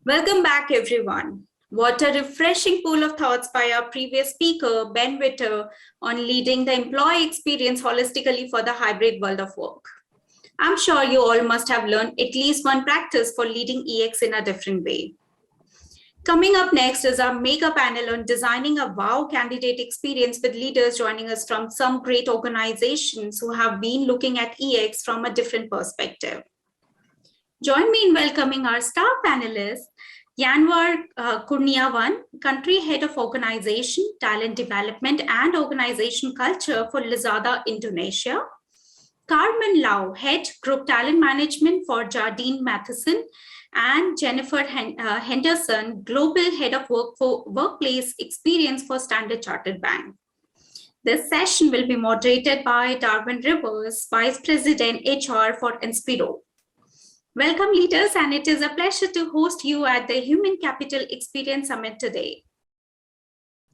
Welcome back, everyone. What a refreshing pool of thoughts by our previous speaker, Ben Witter, on leading the employee experience holistically for the hybrid world of work. I'm sure you all must have learned at least one practice for leading EX in a different way. Coming up next is our mega panel on designing a wow candidate experience with leaders joining us from some great organizations who have been looking at EX from a different perspective. Join me in welcoming our star panelists, Yanwar Kuniawan, Country Head of Organization, Talent Development and Organization Culture for Lazada Indonesia, Carmen Lau, Head Group Talent Management for Jardine Matheson, and Jennifer Henderson, Global Head of Workplace Experience for Standard Chartered Bank. This session will be moderated by Darwin, Vice President HR for Enspiro. Welcome, leaders, and it is a pleasure to host you at the Human Capital Experience Summit today.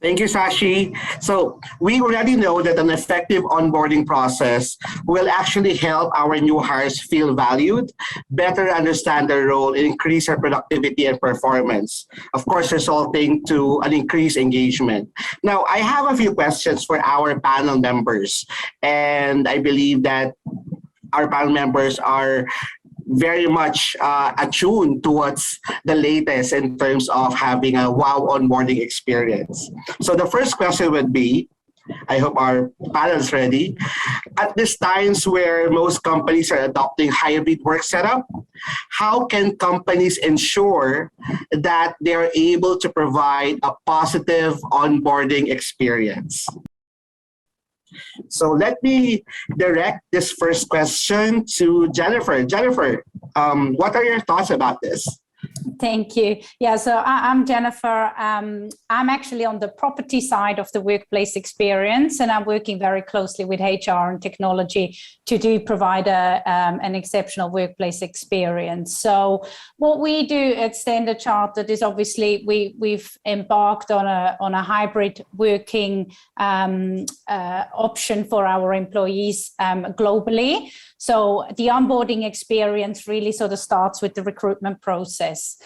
Thank you, Sashi. So we already know that an effective onboarding process will actually help our new hires feel valued, better understand their role, and increase their productivity and performance, of course, resulting to an increased engagement. Now, I have a few questions for our panel members, and I believe that our panel members are very much attuned towards the latest in terms of having a wow onboarding experience. So the first question would be, I hope our panel is ready. At these times where most companies are adopting hybrid work setup, how can companies ensure that they're able to provide a positive onboarding experience? So let me direct this first question to Jennifer. Jennifer, what are your thoughts about this? Thank you. Yeah, so I'm Jennifer. I'm actually on the property side of the workplace experience, and I'm working very closely with HR and technology to provide an exceptional workplace experience. So what we do at Standard Chartered is obviously we've embarked on a hybrid working option for our employees globally. So the onboarding experience really sort of starts with the recruitment process,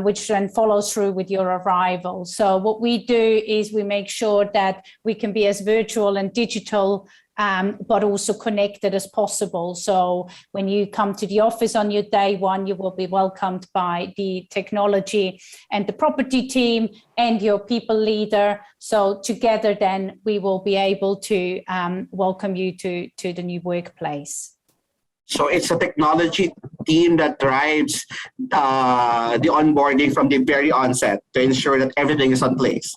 which then follows through with your arrival. So what we do is we make sure that we can be as virtual and digital, but also connected as possible. So when you come to the office on your day one, you will be welcomed by the technology and the property team and your people leader. So together then we will be able to welcome you to the new workplace. So it's a technology team that drives the onboarding from the very onset to ensure that everything is in place.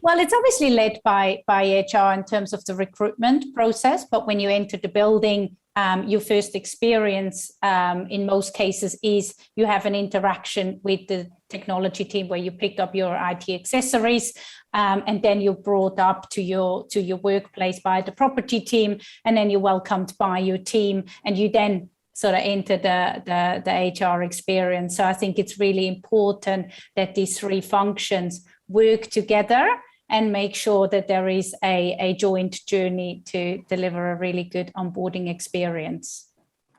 Well, it's obviously led by HR in terms of the recruitment process, but when you enter the building, your first experience in most cases is you have an interaction with the technology team where you pick up your IT accessories, and then you're brought up to your workplace by the property team, and then you're welcomed by your team, and you then sort of enter the HR experience. So I think it's really important that these three functions work together and make sure that there is a joint journey to deliver a really good onboarding experience.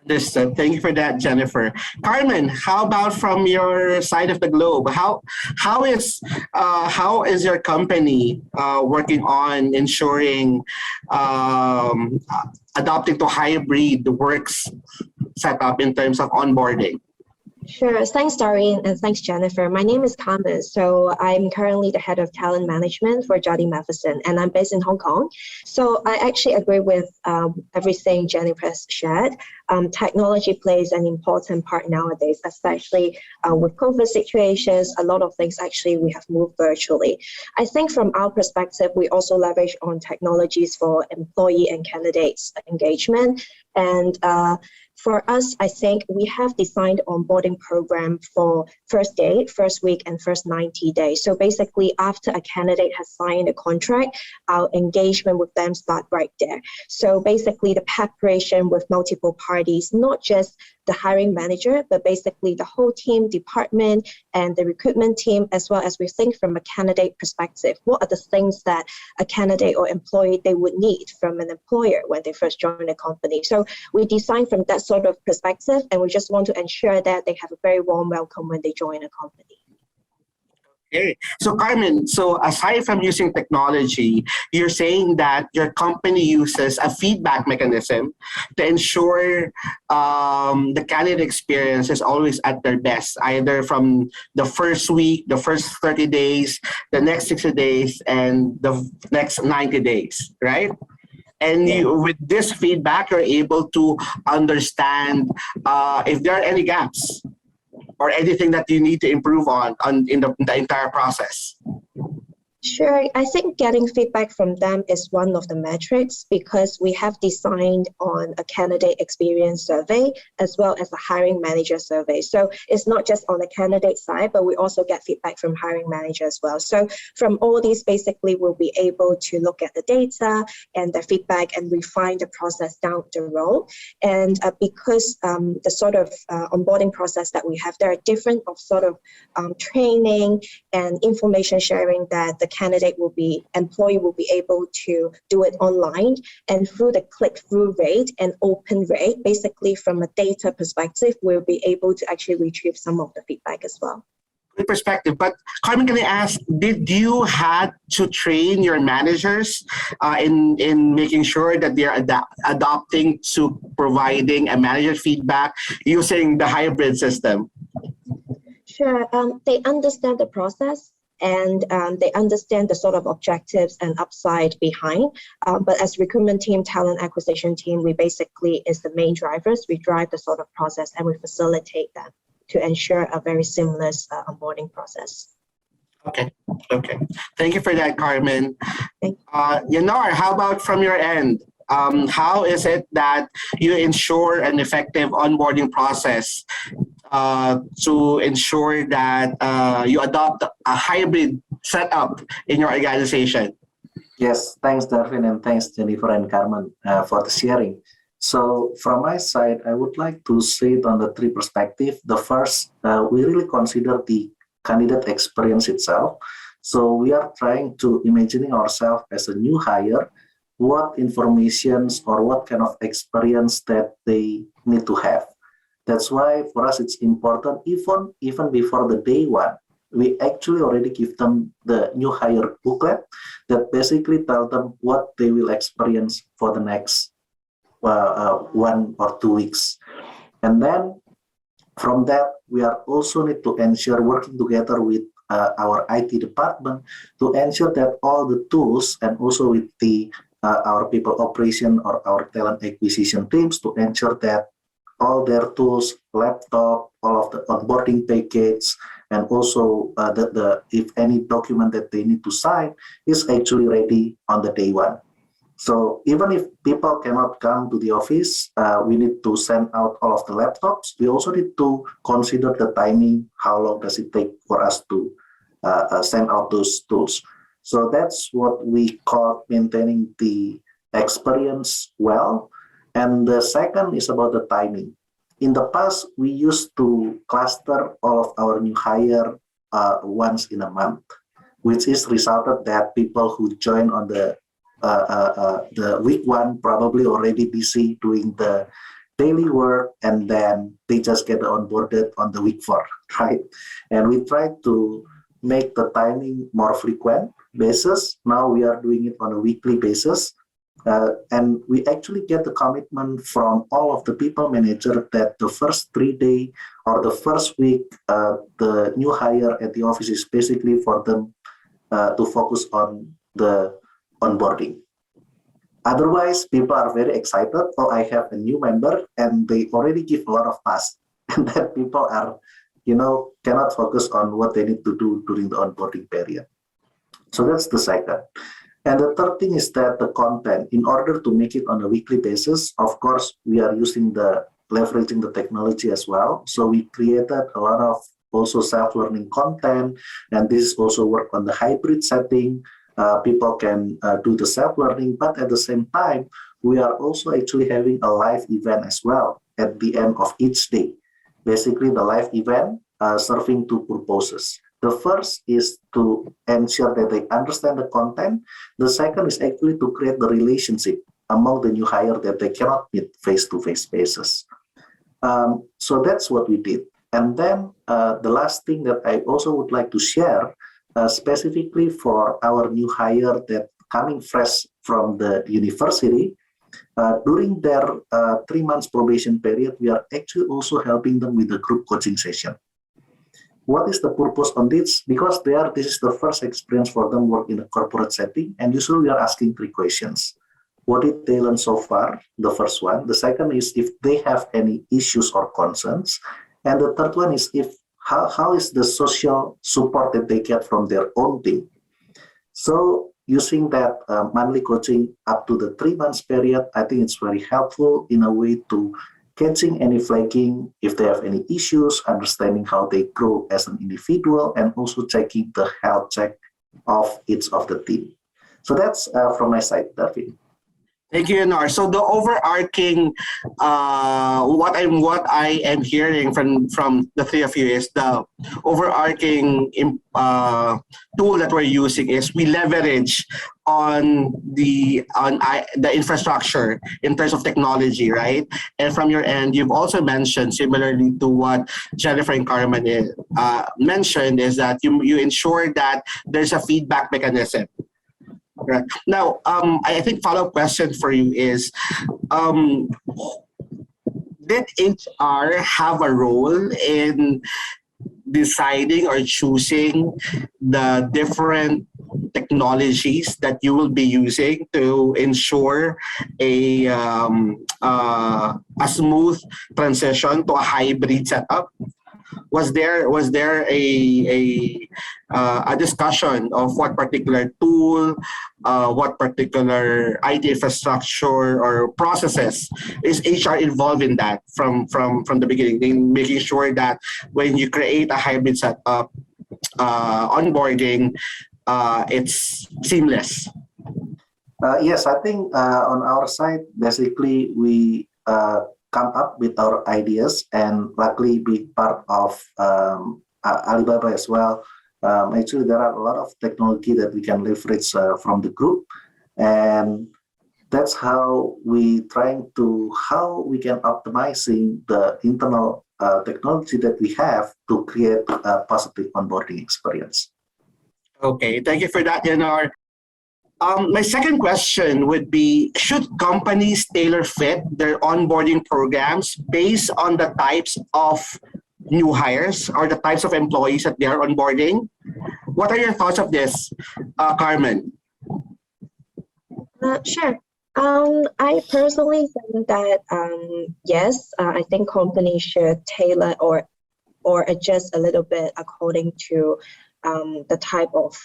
Understood. Thank you for that, Jennifer. Carmen, how about from your side of the globe? How is your company working on ensuring adopting to hybrid works setup in terms of onboarding? Sure. Thanks, Darwin, and thanks, Jennifer. My name is Carmen. So I'm currently the head of talent management for Jardine Matheson, and I'm based in Hong Kong. So I actually agree with everything Jennifer has shared. Technology plays an important part nowadays, especially with COVID situations. A lot of things actually we have moved virtually. I think from our perspective, we also leverage on technologies for employee and candidates engagement. And for us, I think we have designed onboarding program for first day, first week, and first 90 days. So basically, after a candidate has signed a contract, our engagement with them start right there. So basically, the preparation with multiple parties, not just the hiring manager, but basically the whole team, department, and the recruitment team, as well as we think from a candidate perspective. What are the things that a candidate or employee they would need from an employer when they first join a company? So we design from that sort of perspective, and we just want to ensure that they have a very warm welcome when they join a company. Okay. So Carmen, so aside from using technology, you're saying that your company uses a feedback mechanism to ensure the candidate experience is always at their best, either from the first week, the first 30 days, the next 60 days, and the next 90 days, right? And with this feedback, you're able to understand if there are any gaps or anything that you need to improve on in the entire process. Sure. I think getting feedback from them is one of the metrics because we have designed on a candidate experience survey as well as a hiring manager survey. So it's not just on the candidate side, but we also get feedback from hiring manager as well. So from all these, basically, we'll be able to look at the data and the feedback and refine the process down the road. And because the sort of onboarding process that we have, there are different of sort of training and information sharing that the employee will be able to do it online, and through the click-through rate and open rate, basically from a data perspective, we'll be able to actually retrieve some of the feedback as well. Good perspective. But Carmen, can I ask, did you had to train your managers in making sure that they're adopting to providing a manager feedback using the hybrid system? Sure. They understand the process. And they understand the sort of objectives and upside behind. But as recruitment team, talent acquisition team, we basically is the main drivers. We drive the sort of process and we facilitate them to ensure a very seamless onboarding process. Okay. Thank you for that, Carmen. Thank you. Yanuar, how about from your end? How is it that you ensure an effective onboarding process to ensure that you adopt a hybrid setup in your organization? Yes, thanks, Darwin, and thanks, Jennifer and Carmen, for the sharing. So from my side, I would like to say it on the three perspectives. The first, we really consider the candidate experience itself. So we are trying to imagining ourselves as a new hire, what informations or what kind of experience that they need to have. That's why for us it's important, even before the day one, we actually already give them the new hire booklet that basically tell them what they will experience for the next 1 or 2 weeks. And then from that, we are also need to ensure working together with our IT department to ensure that all the tools and also with the our people operation or our talent acquisition teams to ensure that all their tools, laptop, all of the onboarding package, and also if any document that they need to sign is actually ready on the day one. So even if people cannot come to the office, we need to send out all of the laptops. We also need to consider the timing, how long does it take for us to send out those tools. So that's what we call maintaining the experience well. And the second is about the timing. In the past, we used to cluster all of our new hire once in a month, which is resulted that people who join on the week one probably already busy doing the daily work, and then they just get onboarded on the week 4, right? And we try to make the timing more frequent basis. Now we are doing it on a weekly basis. And we actually get the commitment from all of the people manager that the first 3 days or the first week, the new hire at the office is basically for them to focus on the onboarding. Otherwise, people are very excited. Oh, I have a new member, and they already give a lot of tasks, and then people are, cannot focus on what they need to do during the onboarding period. So that's the second. And the third thing is that the content, in order to make it on a weekly basis, of course, we are leveraging the technology as well. So we created a lot of also self-learning content, and this is also work on the hybrid setting. People can do the self-learning, but at the same time, we are also actually having a live event as well at the end of each day. Basically, the live event serving two purposes. The first is to ensure that they understand the content. The second is actually to create the relationship among the new hire that they cannot meet face-to-face basis. So that's what we did. And then the last thing that I also would like to share specifically for our new hire that coming fresh from the university. During their 3 months probation period, we are actually also helping them with the group coaching session. What is the purpose on this? Because this is the first experience for them work in a corporate setting, and usually we are asking 3 questions. What did they learn so far? The first one. The second is if they have any issues or concerns. And the third one is how is the social support that they get from their own team. So using that monthly coaching up to the 3 months period, I think it's very helpful in a way to catching any flagging, if they have any issues, understanding how they grow as an individual, and also checking the health check of each of the team. So that's from my side, Darwin. Thank you, Yanuar. So the overarching, what I am hearing from the 3 of you is the overarching tool that we're using is we leverage on the infrastructure in terms of technology, right? And from your end, you've also mentioned, similarly to what Jennifer and Carmen mentioned, is that you ensure that there's a feedback mechanism. Right. Now, I think follow-up question for you is, did HR have a role in deciding or choosing the different technologies that you will be using to ensure a smooth transition to a hybrid setup? Was there a discussion of what particular tool, what particular IT infrastructure or processes is HR involved in that from the beginning, in making sure that when you create a hybrid setup, onboarding, it's seamless? Yes, I think on our side, basically we come up with our ideas, and luckily be part of Alibaba as well. Actually, there are a lot of technology that we can leverage from the group, and that's how we how we can optimizing the internal technology that we have to create a positive onboarding experience. Okay, thank you for that, Yanuar. My second question would be, should companies tailor fit their onboarding programs based on the types of new hires or the types of employees that they are onboarding? What are your thoughts of this, Carmen? Sure. I personally think that yes, I think companies should tailor or adjust a little bit according to the type of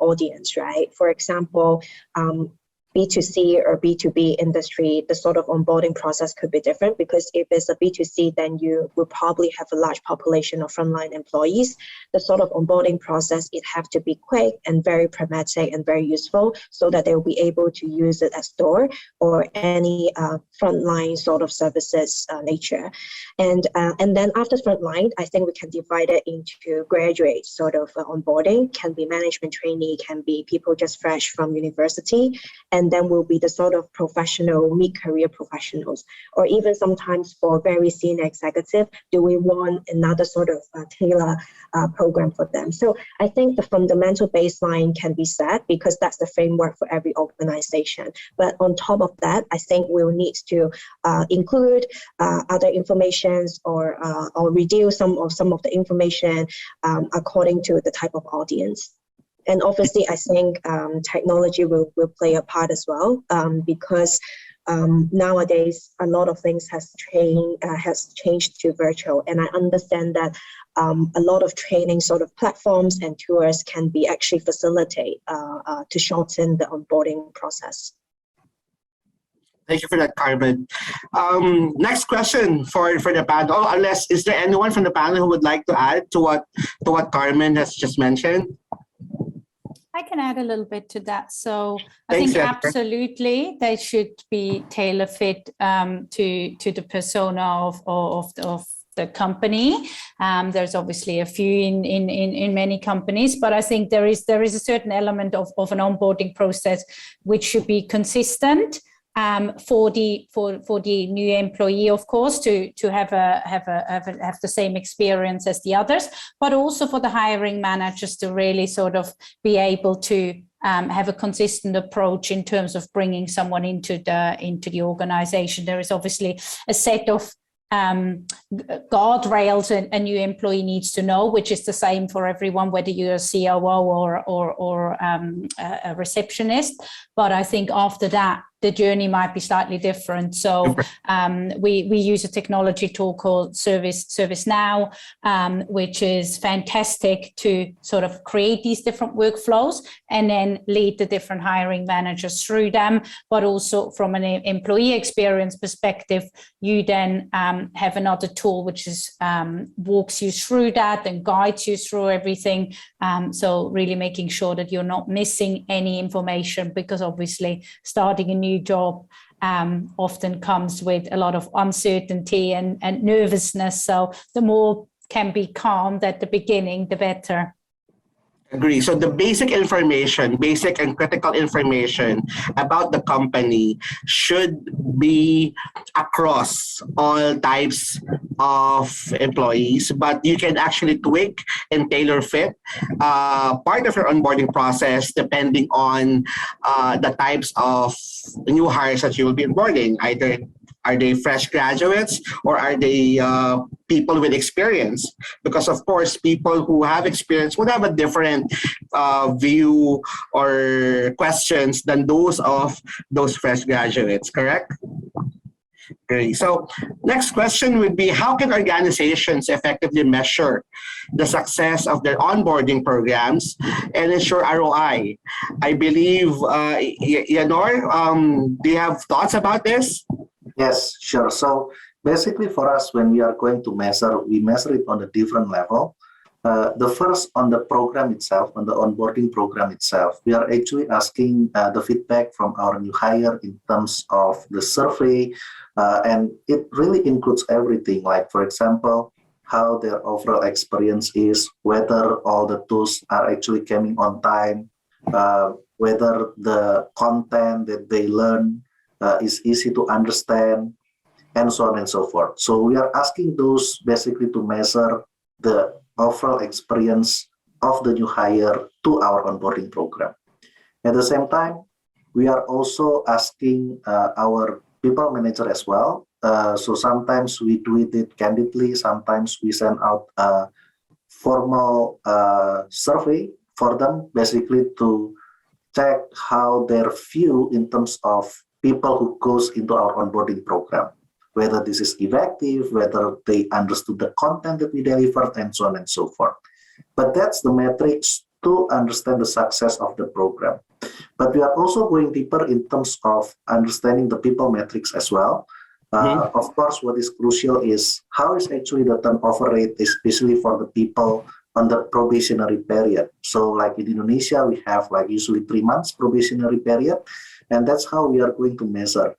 audience, right? For example, B2C or B2B industry, the sort of onboarding process could be different, because if it's a B2C, then you will probably have a large population of frontline employees. The sort of onboarding process, it have to be quick and very pragmatic and very useful, so that they will be able to use it as store or any frontline sort of services nature. And then after frontline, I think we can divide it into graduate sort of onboarding, can be management trainee, can be people just fresh from university, and then will be the sort of professional, mid-career professionals, or even sometimes for very senior executive, do we want another sort of tailor program for them? So I think the fundamental baseline can be set, because that's the framework for every organization. But on top of that, I think we'll need to include other informations or reduce some of the information according to the type of audience. And obviously, I think technology will play a part as well, because nowadays a lot of things has changed to virtual, and I understand that a lot of training sort of platforms and tools can be actually facilitate to shorten the onboarding process. Thank you for that, Carmen. Next question for the panel. Unless, is there anyone from the panel who would like to add to what Carmen has just mentioned? I can add a little bit to that. So I Thanks, think Jennifer. Absolutely they should be tailor fit to the persona of the company. There's obviously a few in many companies, but I think there is a certain element of an onboarding process which should be consistent for the new employee, of course, to have the same experience as the others, but also for the hiring managers to really sort of be able to have a consistent approach in terms of bringing someone into the organization. There is obviously a set of guardrails a new employee needs to know, which is the same for everyone, whether you're a COO or a receptionist. But I think after that, the journey might be slightly different. So we use a technology tool called ServiceNow, which is fantastic to sort of create these different workflows and then lead the different hiring managers through them. But also from an employee experience perspective, you then have another tool which is walks you through that and guides you through everything. So really making sure that you're not missing any information, because obviously starting a new job often comes with a lot of uncertainty and nervousness. So the more can be calmed at the beginning, the better. Agree. So the basic information, basic and critical information about the company should be across all types of employees, but you can actually tweak and tailor fit part of your onboarding process depending on the types of new hires that you will be onboarding. Either are they fresh graduates or are they people with experience? Because of course, people who have experience would have a different view or questions than those of those fresh graduates, correct? Okay, so next question would be, how can organizations effectively measure the success of their onboarding programs and ensure ROI? I believe, Yanuar, do you have thoughts about this? Yes, sure. So basically for us, when we are going to measure, we measure it on a different level. The first, on the program itself, on the onboarding program itself, we are actually asking the feedback from our new hire in terms of the survey, and it really includes everything, like, for example, how their overall experience is, whether all the tools are actually coming on time, whether the content that they learn is easy to understand, and so on and so forth. So we are asking those basically to measure the overall experience of the new hire to our onboarding program. At the same time, we are also asking our people manager as well. So sometimes we do it candidly, sometimes we send out a formal survey for them, basically to check how their view in terms of people who goes into our onboarding program, whether this is effective, whether they understood the content that we delivered, and so on and so forth. But that's the metrics to understand the success of the program. But we are also going deeper in terms of understanding the people metrics as well. Of course, what is crucial is how is actually the turnover rate, especially for the people on the probationary period. So like in Indonesia, we have like usually 3 months probationary period, and that's how we are going to measure.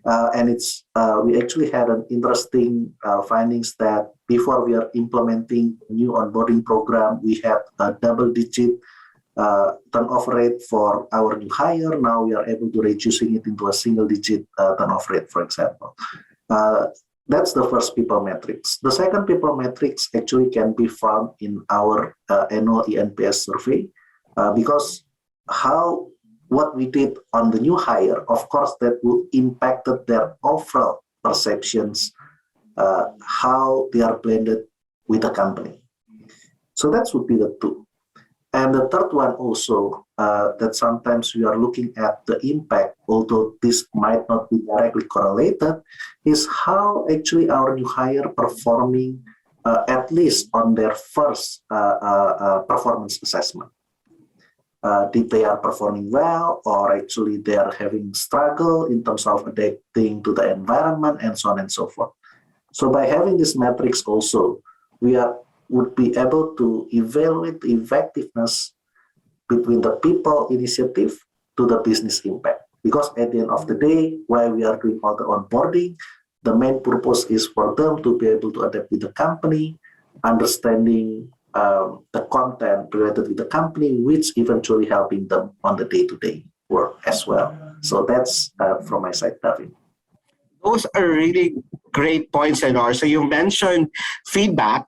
And it's we actually had an interesting findings that before we are implementing a new onboarding program, we had a double-digit turnover rate for our new hire. Now we are able to reducing it into a single-digit turnover rate, for example. That's the first people metrics. The second people metrics actually can be found in our annual ENPS survey, because what we did on the new hire, of course, that will impact their overall perceptions, how they are blended with the company. So that would be the two. And the third one also, that sometimes we are looking at the impact, although this might not be directly correlated, is how actually our new hire performing, at least on their first performance assessment. Did they are performing well, or actually they are having struggle in terms of adapting to the environment, and so on and so forth. So by having these metrics also, we would be able to evaluate the effectiveness between the people initiative to the business impact. Because at the end of the day, while we are doing all the onboarding, the main purpose is for them to be able to adapt with the company, understanding the content related with the company, which eventually helping them on the day-to-day work as well. So that's from my side, Darwin. Those are really great points, Yanuar. So you mentioned feedback,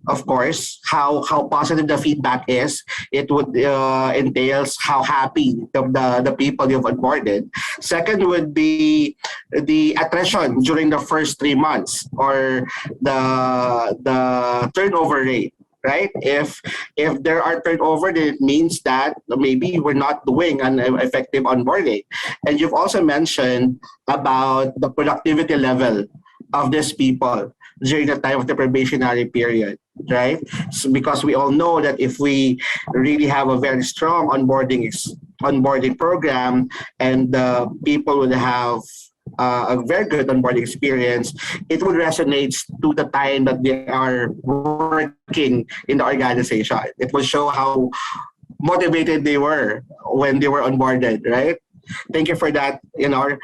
of course, how positive the feedback is. It would entails how happy the people you've onboarded. Second would be the attrition during the first 3 months, or the turnover rate. Right? If there are turnover, then it means that maybe we're not doing an effective onboarding. And you've also mentioned about the productivity level of these people during the time of the probationary period, right? So because we all know that if we really have a very strong onboarding program, and the people would have a very good onboarding experience, it would resonate to the time that they are working in the organization. It will show how motivated they were when they were onboarded, right? Thank you for that, Yanuar.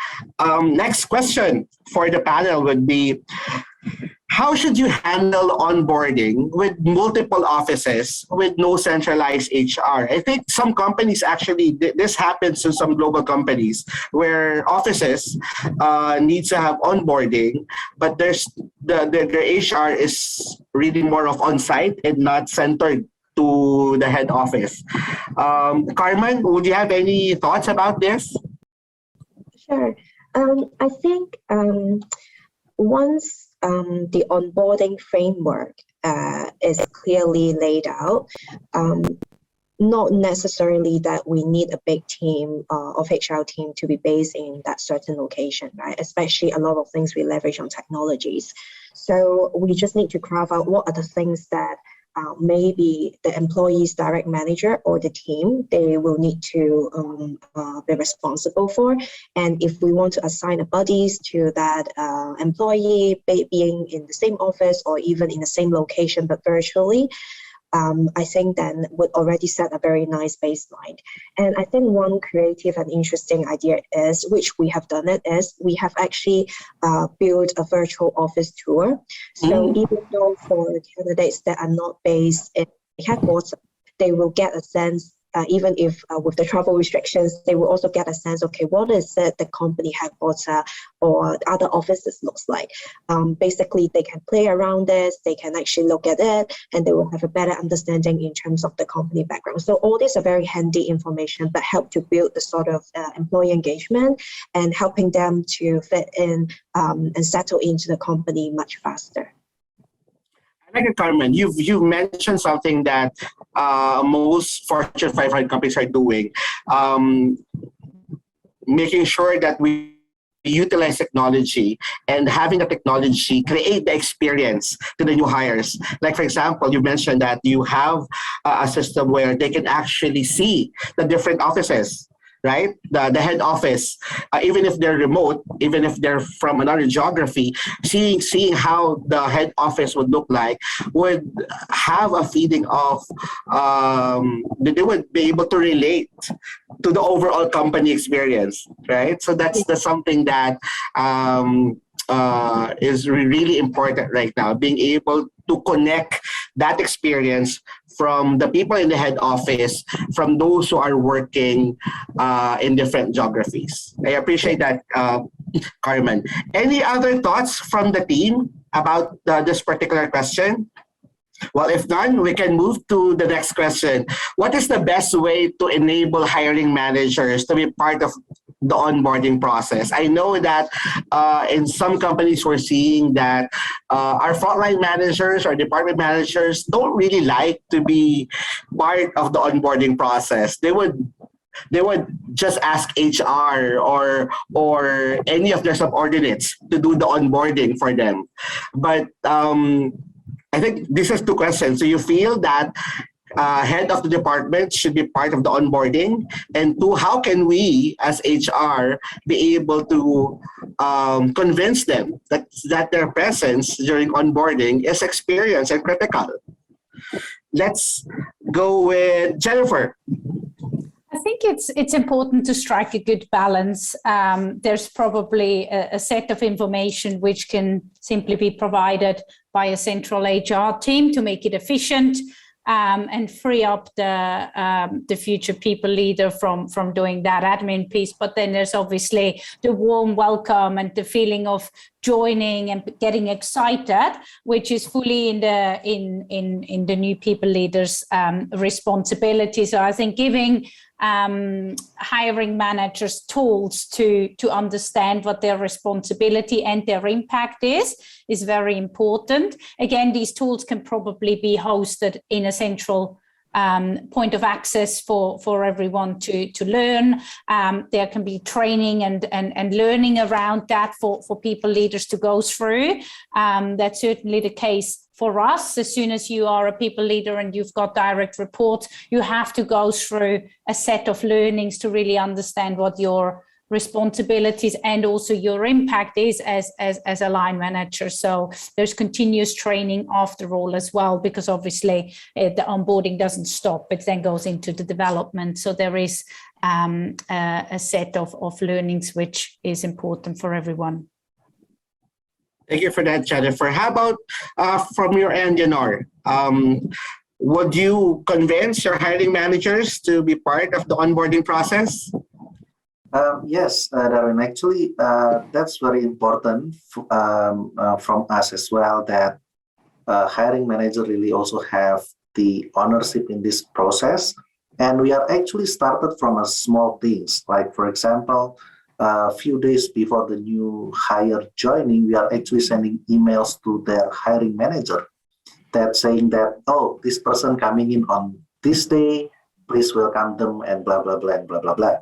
Next question for the panel would be, how should you handle onboarding with multiple offices with no centralized HR? I think some companies actually, this happens in some global companies where offices need to have onboarding, but their HR is really more of on-site and not centered to the head office. Carmen, would you have any thoughts about this? Sure. I think once the onboarding framework is clearly laid out, not necessarily that we need a big team of HR team to be based in that certain location, right? Especially a lot of things we leverage on technologies. So we just need to carve out what are the things that maybe the employee's direct manager or the team, they will need to be responsible for. And if we want to assign a buddies to that employee being in the same office or even in the same location but virtually, I think then would already set a very nice baseline. And I think one creative and interesting idea is, which we have done it, is we have actually built a virtual office tour. So even though for candidates that are not based in headquarters, they will get a sense, even if with the travel restrictions, they will also get a sense, okay, what is it the company headquarters or other offices looks like? Basically, they can play around this, they can actually look at it, and they will have a better understanding in terms of the company background. So all these are very handy information, but help to build the sort of employee engagement and helping them to fit in and settle into the company much faster. Like it, Carmen, you've mentioned something that most Fortune 500 companies are doing, making sure that we utilize technology and having the technology create the experience to the new hires. Like, for example, you mentioned that you have a system where they can actually see the different offices, right? The head office, even if they're remote, even if they're from another geography, seeing how the head office would look like would have a feeling of that they would be able to relate to the overall company experience, right? So that's something that is really important right now, being able to connect that experience from the people in the head office, from those who are working in different geographies. I appreciate that, Carmen. Any other thoughts from the team about this particular question? Well, if none, we can move to the next question. What is the best way to enable hiring managers to be part of the onboarding process? I know that in some companies we're seeing that our frontline managers or department managers don't really like to be part of the onboarding process. They would just ask HR or any of their subordinates to do the onboarding for them. But I think this is two questions. So you feel that head of the department should be part of the onboarding? And two, how can we as HR be able to convince them that their presence during onboarding is experience and critical? Let's go with Jennifer. I think it's important to strike a good balance. There's probably a set of information which can simply be provided by a central HR team to make it efficient. and free up the future people leader from doing that admin piece. But then there's obviously the warm welcome and the feeling of joining and getting excited, which is fully in the new people leaders' responsibility. So I think giving hiring managers tools to understand what their responsibility and their impact is very important. Again, these tools can probably be hosted in a central point of access for everyone to learn. There can be training and learning around that for people leaders to go through. That's certainly the case for us. As soon as you are a people leader and you've got direct reports, you have to go through a set of learnings to really understand what your responsibilities and also your impact is as a line manager. So there's continuous training after all as well, because obviously the onboarding doesn't stop, it then goes into the development. So there is a set of learnings which is important for everyone. Thank you for that, Jennifer. How about from your end, Yanuar? Would you convince your hiring managers to be part of the onboarding process? Yes, Darwin, actually, that's very important from us as well, that hiring manager really also have the ownership in this process. And we are actually started from a small things, like, for example, a few days before the new hire joining, we are actually sending emails to their hiring manager that saying that, oh, this person coming in on this day, please welcome them and blah, blah, blah, and blah, blah, blah.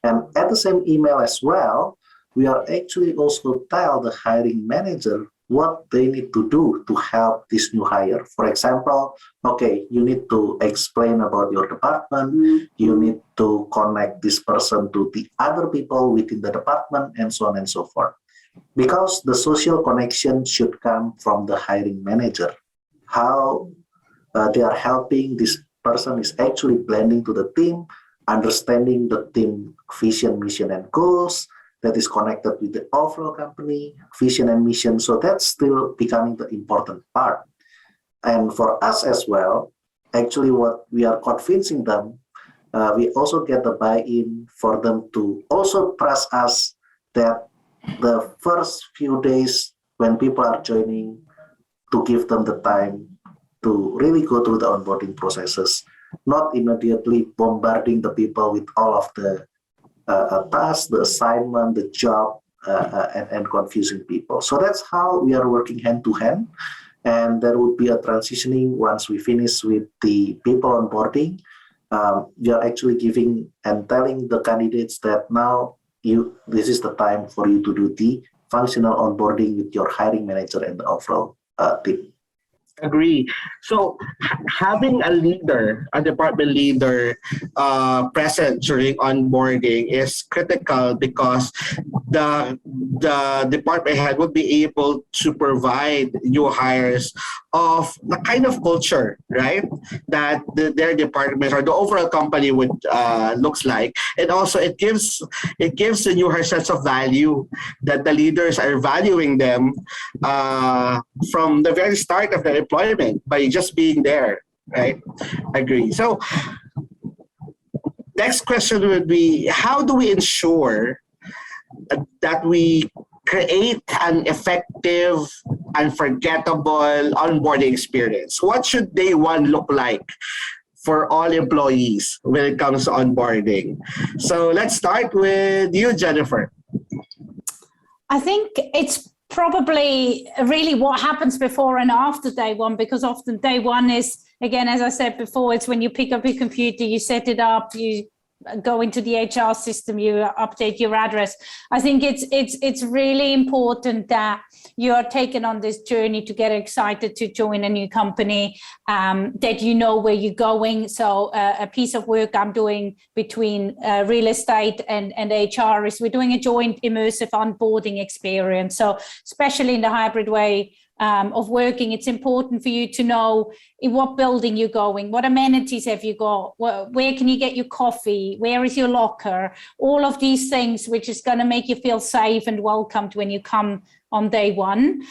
And at the same email as well, we are actually also tell the hiring manager what they need to do to help this new hire. For example, okay, you need to explain about your department, you need to connect this person to the other people within the department, and so on and so forth. Because the social connection should come from the hiring manager. How they are helping this person is actually blending to the team, understanding the team vision, mission, and goals, that is connected with the overall company vision and mission. So that's still becoming the important part. And for us as well, actually what we are convincing them, we also get the buy-in for them to also trust us that the first few days when people are joining, to give them the time to really go through the onboarding processes, not immediately bombarding the people with all of the task, the assignment, the job, and confusing people. So that's how we are working hand to hand. And there would be a transitioning once we finish with the people onboarding. We are actually giving and telling the candidates that now this is the time for you to do the functional onboarding with your hiring manager and the overall team. Agree. So having a leader, a department leader present during onboarding is critical, because the department head would be able to provide new hires of the kind of culture, right, that their department or the overall company would looks like. And also it gives the new hire sense of value, that the leaders are valuing them from the very start of their employment by just being there, right? Agree. So next question would be, how do we ensure that we create an effective, unforgettable onboarding experience? What should day one look like for all employees when it comes to onboarding? So let's start with you, Jennifer. I think it's probably really what happens before and after day one, because often day one is, again, as I said before, it's when you pick up your computer, you set it up, you go into the HR system, you update your address. I think it's really important that you are taken on this journey to get excited to join a new company, that you know where you're going. So a piece of work I'm doing between real estate and HR is we're doing a joint immersive onboarding experience. So especially in the hybrid way of working, it's important for you to know in what building you're going, what amenities have you got, where can you get your coffee, where is your locker, all of these things, which is going to make you feel safe and welcomed when you come on day one.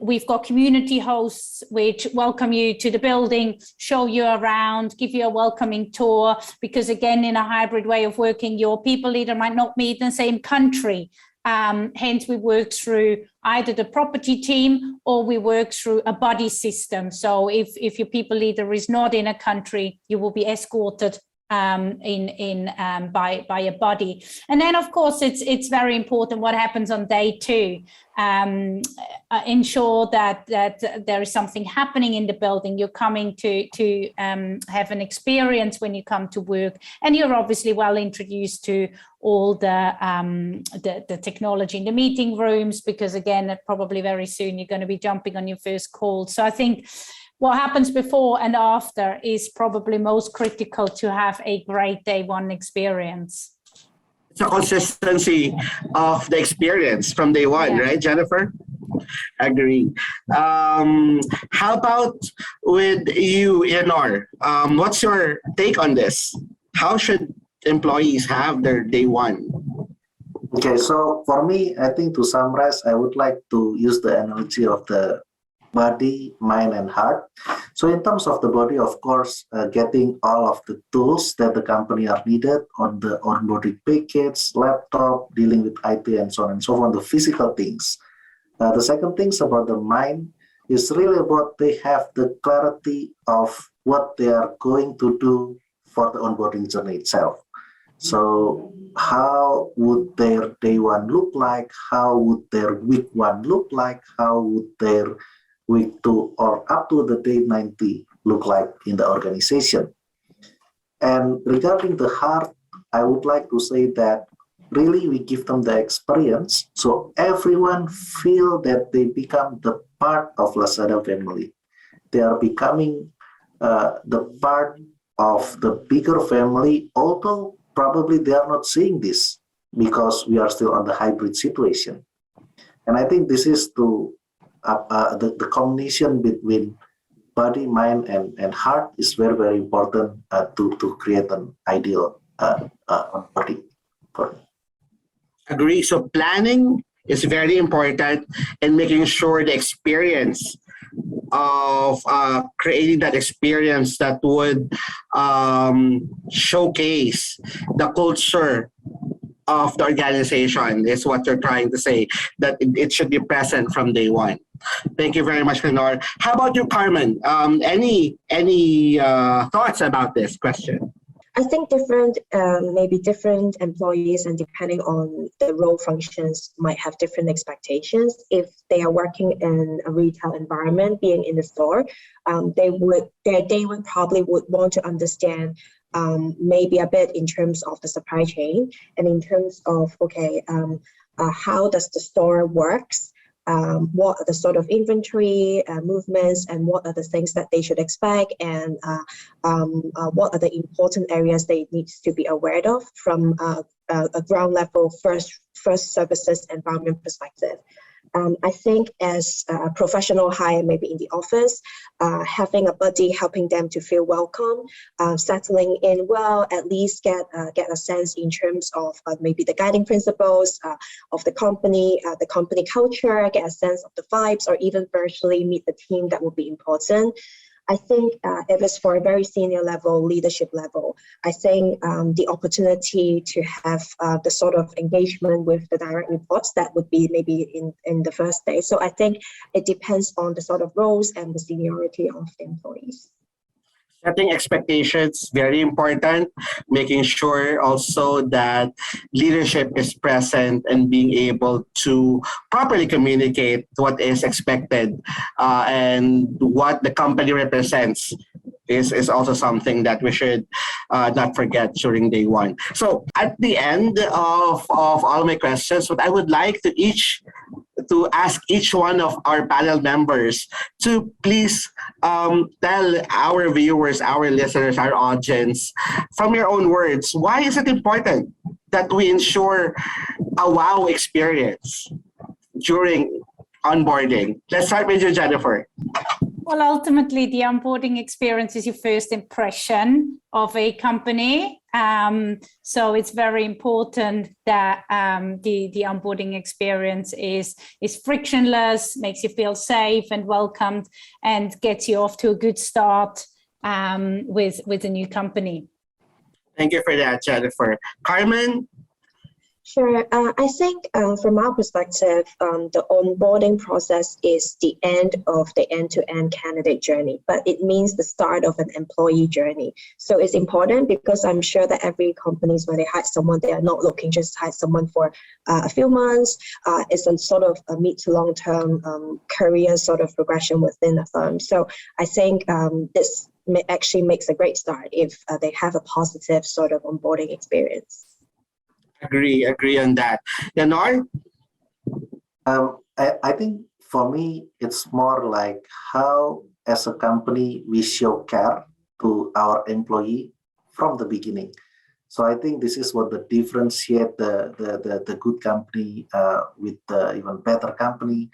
We've got community hosts which welcome you to the building, show you around, give you a welcoming tour, because again, in a hybrid way of working, your people leader might not be in the same country. Hence, we work through either the property team or we work through a buddy system. So if your people leader is not in a country, you will be escorted by a buddy. And then, of course, it's very important what happens on day two. Ensure that there is something happening in the building. You're coming to have an experience when you come to work, and you're obviously well introduced to all the technology in the meeting rooms, because again, probably very soon you're going to be jumping on your first call. So I think what happens before and after is probably most critical to have a great day one experience. It's a consistency of the experience from day one, Yeah. right, Jennifer? Agree. How about with you, Yanuar? What's your take on this? How should employees have their day one? Okay, so for me, I think to summarize, I would like to use the analogy of the body, mind, and heart. So in terms of the body, of course, getting all of the tools that the company are needed on the onboarding package, laptop, dealing with IT, and so on and so on, the physical things. The second things about the mind is really about they have the clarity of what they are going to do for the onboarding journey itself. So how would their day one look like? How would their week one look like? How would their week 2 or up to the day 90 look like in the organization? And regarding the heart, I would like to say that really we give them the experience so everyone feel that they become the part of Lazada family. They are becoming the part of the bigger family, although probably they are not seeing this because we are still on the hybrid situation. And I think this is to the combination between body, mind, and heart is very, very important to create an ideal body. Agree. So planning is very important in making sure the experience of creating that experience that would showcase the culture of the organization is what you're trying to say, that it should be present from day one. Thank you very much, Yanuar. How about you, Carmen? Any thoughts about this question? I think maybe different employees, and depending on the role functions, might have different expectations. If they are working in a retail environment, being in the store, their day one probably would want to understand maybe a bit in terms of the supply chain and in terms of how does the store works. What are the sort of inventory movements, and what are the things that they should expect, and what are the important areas they need to be aware of from a ground level first services environment perspective. I think as a professional hire, maybe in the office, having a buddy helping them to feel welcome, settling in well, at least get a sense in terms of maybe the guiding principles of the company culture, get a sense of the vibes, or even virtually meet the team, that would be important. I think if it's for a very senior level, leadership level, I think the opportunity to have the sort of engagement with the direct reports, that would be maybe in the first day. So I think it depends on the sort of roles and the seniority of the employees. Setting expectations, very important. Making sure also that leadership is present and being able to properly communicate what is expected and what the company represents is also something that we should not forget during day one. So at the end of all my questions, what I would like to ask each one of our panel members to please tell our viewers, our listeners, our audience, from your own words, why is it important that we ensure a wow experience during onboarding? Let's start with you, Jennifer. Well, ultimately, the onboarding experience is your first impression of a company. So it's very important that the onboarding experience is frictionless, makes you feel safe and welcomed, and gets you off to a good start with a new company. Thank you for that, Jennifer. Carmen? Sure. I think from our perspective, the onboarding process is the end of the end-to-end candidate journey, but it means the start of an employee journey. So it's important because I'm sure that every companies, when they hire someone, they are not looking just to hire someone for a few months. It's a sort of a mid to long-term career sort of progression within a firm. So I think this actually makes a great start if they have a positive sort of onboarding experience. Agree on that. Yanuar? I think for me, it's more like how, as a company, we show care to our employee from the beginning. So I think this is what the differentiate the good company with the even better company,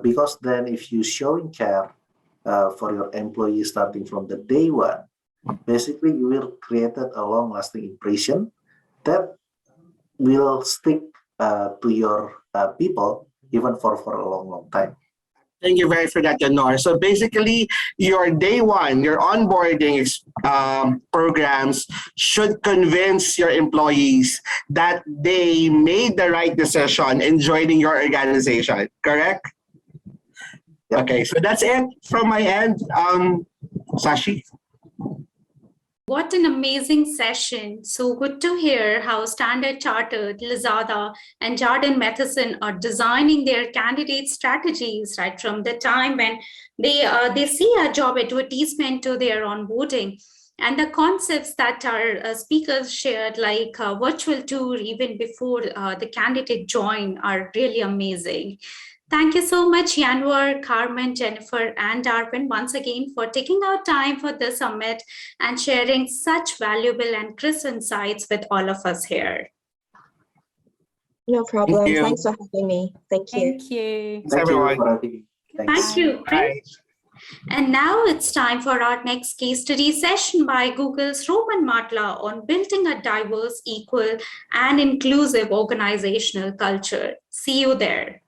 because then if you showing care for your employees starting from the day one, basically you will create a long-lasting impression that will stick to your people even for a long time. Thank you very much for that, Yanuar. So basically, your day one, your onboarding programs should convince your employees that they made the right decision in joining your organization, correct? Yep. Okay, so that's it from my end. Sashi? What an amazing session. So good to hear how Standard Chartered, Lazada, and Jardine Matheson are designing their candidate strategies right from the time when they see a job advertisement to their onboarding. And the concepts that our speakers shared, like virtual tour even before the candidate join, are really amazing. Thank you so much, Yanwar, Carmen, Jennifer, and Darwin, once again for taking out time for this summit and sharing such valuable and crisp insights with all of us here. No problem. Thank you. Thanks for having me. Thank you. Thank you. Thank everyone. you for having me. Thanks. Thank you, Chris. And now it's time for our next case study session by Google's Roman Matla on building a diverse, equal, and inclusive organizational culture. See you there.